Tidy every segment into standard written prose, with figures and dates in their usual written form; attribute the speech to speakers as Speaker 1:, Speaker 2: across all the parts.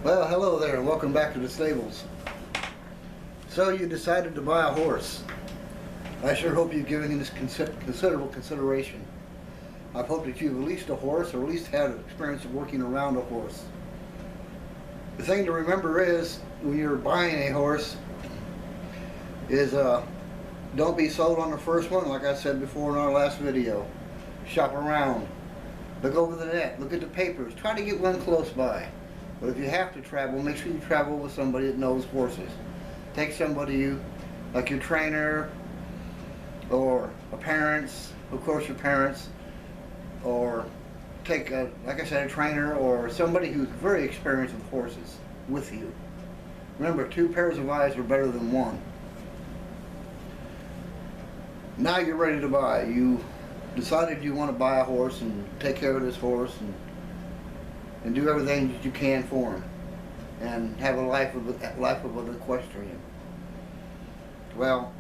Speaker 1: Well, hello there and welcome back to the stables. So you decided to buy a horse. I sure hope you've given this considerable consideration. I've hoped that you've leased a horse or at least had an experience of working around a horse. The thing to remember is when you're buying a horse is don't be sold on the first one. Like I said before in our last video. Shop around. Look over the net. Look at the papers. Try to get one close by. But if you have to travel, make sure you travel with somebody that knows horses. Take somebody like your trainer or a parents, of course your parents, or take, like I said, a trainer or somebody who's very experienced with horses with you. Remember, 2 pairs of eyes are better than 1. Now you're ready to buy. You decided you want to buy a horse and take care of this horse and do everything that you can for him and have a life of an equestrian. Well,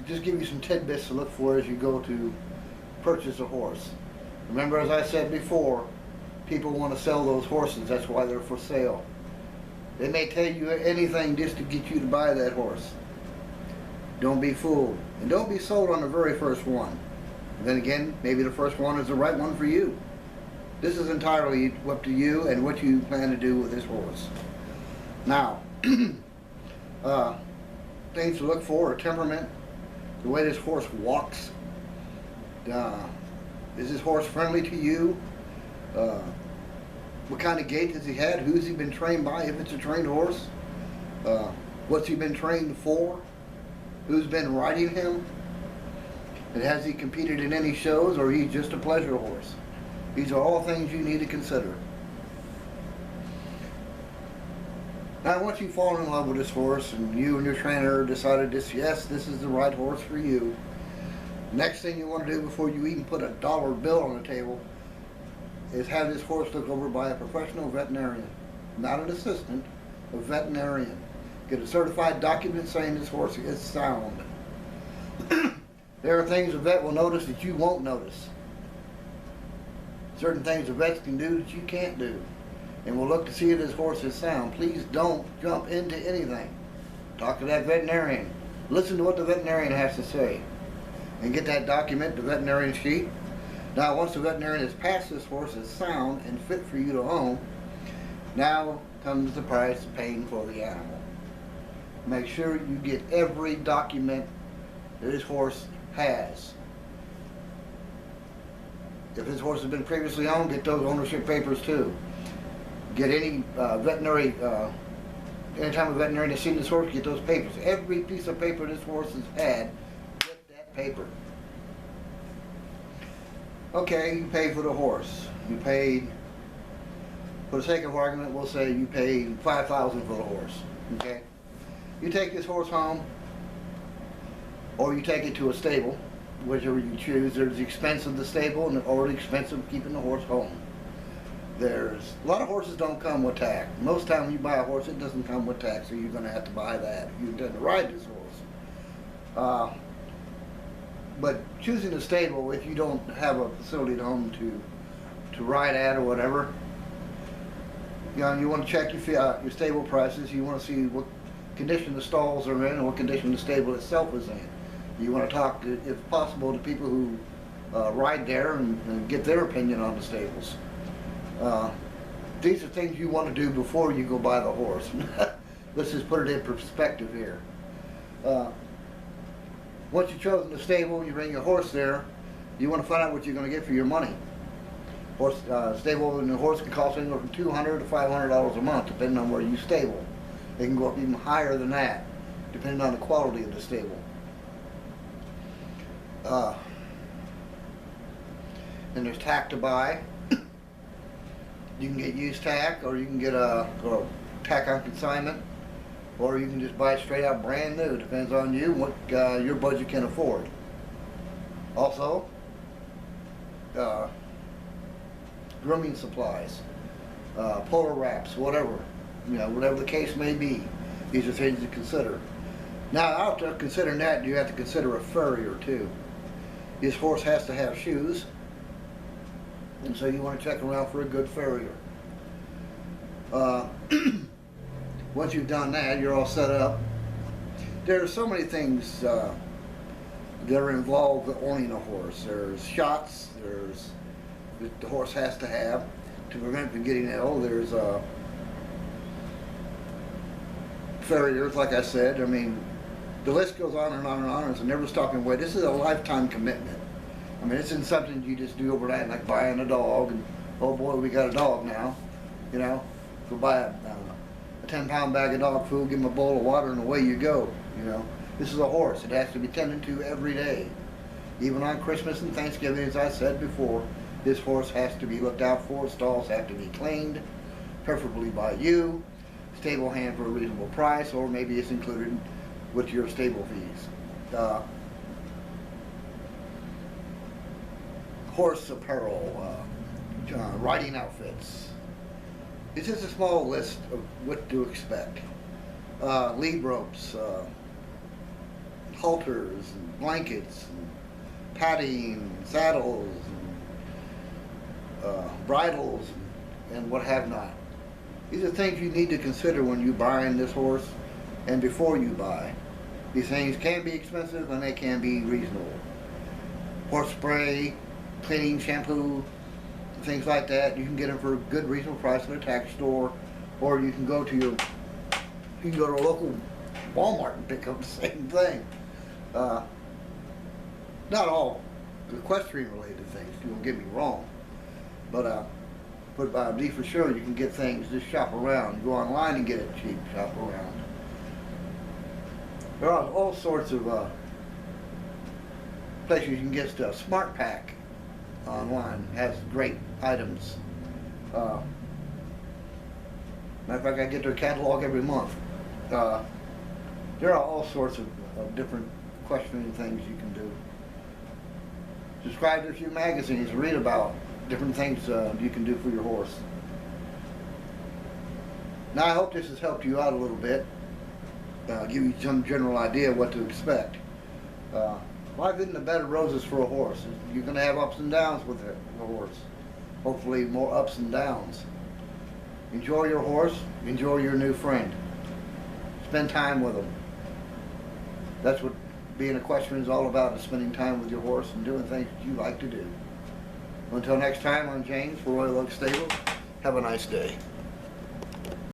Speaker 1: just give you some tidbits to look for as you go to purchase a horse. Remember, as I said before, people want to sell those horses. That's why they're for sale. They may tell you anything just to get you to buy that horse. Don't be fooled. And don't be sold on the very first one. Then again, maybe the first one is the right one for you. This is entirely up to you and what you plan to do with this horse. Now, things to look for are temperament, the way this horse walks. Is this horse friendly to you? What kind of gait has he had? Who's he been trained by, if it's a trained horse? What's he been trained for? Who's been riding him? And has he competed in any shows, or he's just a pleasure horse? These are all things you need to consider. Now, once you've fallen in love with this horse and you and your trainer decided yes, this is the right horse for you, next thing you want to do before you even put a dollar bill on the table is have this horse looked over by a professional veterinarian. Not an assistant, a veterinarian. Get a certified document saying this horse is sound. There are things a vet will notice that you won't notice. Certain things the vets can do that you can't do. And we'll look to see if this horse is sound. Please don't jump into anything. Talk to that veterinarian. Listen to what the veterinarian has to say. And get that document, the veterinarian sheet. Now, once the veterinarian has passed this horse as sound and fit for you to own, now comes the price of paying for the animal. Make sure you get every document that this horse has. If this horse has been previously owned, get those ownership papers too. Get any veterinary, anytime a veterinarian has seen this horse, get those papers. Every piece of paper this horse has had, get that paper. Okay, you paid for the horse. You paid, for the sake of argument, we'll say you paid $5,000 for the horse. Okay? You take this horse home, or you take it to a stable, whichever you choose. There's the expense of the stable or the expense of keeping the horse home. There's a lot of horses don't come with tack. Most time when you buy a horse, it doesn't come with tack, so you're going to have to buy that if you intend to ride this horse. But choosing a stable, if you don't have a facility at home to ride at or whatever, you know, you want to check your stable prices. You want to see what condition the stalls are in and what condition the stable itself is in. You want to talk, if possible, to people who ride there and get their opinion on the stables. These are things you want to do before you go buy the horse. Let's just put it in perspective here. Once you've chosen the stable, you bring your horse there, you want to find out what you're going to get for your money. Stable and the horse can cost anywhere from $200 to $500 a month, depending on where you stable. They can go up even higher than that, depending on the quality of the stable. And there's tack to buy. You can get used tack, or you can get a tack on consignment, or you can just buy it straight out brand new. Depends on you, what your budget can afford. Also, grooming supplies, polo wraps, whatever, whatever the case may be. These are things to consider. Now, after considering that, you have to consider a farrier too. This horse has to have shoes, and so you want to check around for a good farrier. Uh, once you've done that, you're all set up. There are so many things that are involved with owning a horse. There's shots, there's that the horse has to have to prevent from getting ill. There's farriers, like I said. I mean, the list goes on and on and on. It's a never stopping way. This is a lifetime commitment. I mean, it's isn't something you just do overnight, like buying a dog and, oh boy, we got a dog now. You know, go buy a 10-pound bag of dog food, give him a bowl of water, and away you go. You know, this is a horse. It has to be tended to every day. Even on Christmas and Thanksgiving, as I said before, this horse has to be looked out for. Stalls have to be cleaned, preferably by you. Stable hand for a reasonable price, or maybe it's included with your stable fees. Horse apparel, riding outfits. It's just a small list of what to expect. Lead ropes, halters, and blankets, and padding, saddles, and bridles, and what have not. These are things you need to consider when you buying this horse and before you buy. These things can be expensive and they can be reasonable. Horse spray, cleaning shampoo, things like that, you can get them for a good reasonable price at a tack store, or you can go to a local Walmart and pick up the same thing. Not all equestrian related things, don't get me wrong, but be for sure you can get things, just shop around. Go online and get it cheap, shop around. There are all sorts of places you can get stuff. Smart Pack online has great items. Matter of fact, I get their catalog every month. There are all sorts of different equestrian things you can do. Subscribe to a few magazines, read about different things you can do for your horse. Now I hope this has helped you out a little bit, give you some general idea of what to expect. Life isn't a bed of roses for a horse. You're going to have ups and downs with a horse. Hopefully more ups and downs. Enjoy your horse, enjoy your new friend. Spend time with them. That's what being equestrian is all about, is spending time with your horse and doing things that you like to do. Until next time, I'm James for Royal Oak Stables. Have a nice day.